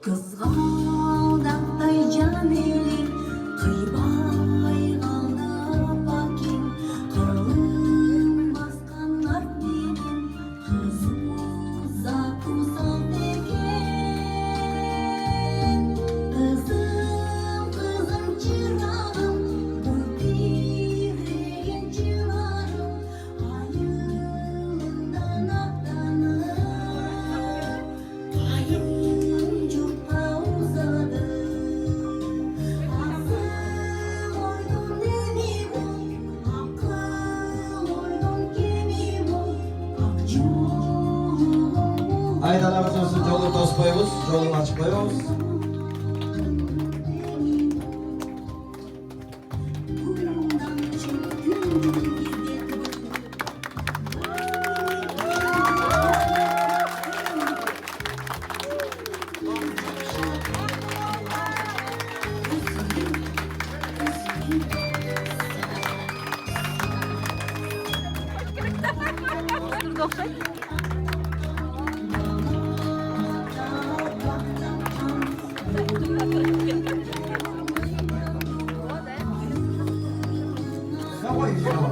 Қызғалдақтай жәмелең қибай қалды пәкең қырылым басқан арт деген қызу ұзату салт екен қызым шырағым бұл тиреген жыларым айылыңдан аттанып қайын жұртқа ұзады асыл ойдың дене бол ақыл ойдың кеме бол ақ жолың Aydalarımız olsun, yolu tospayımız, yolunu açıklayıyoruz. Давай, давай.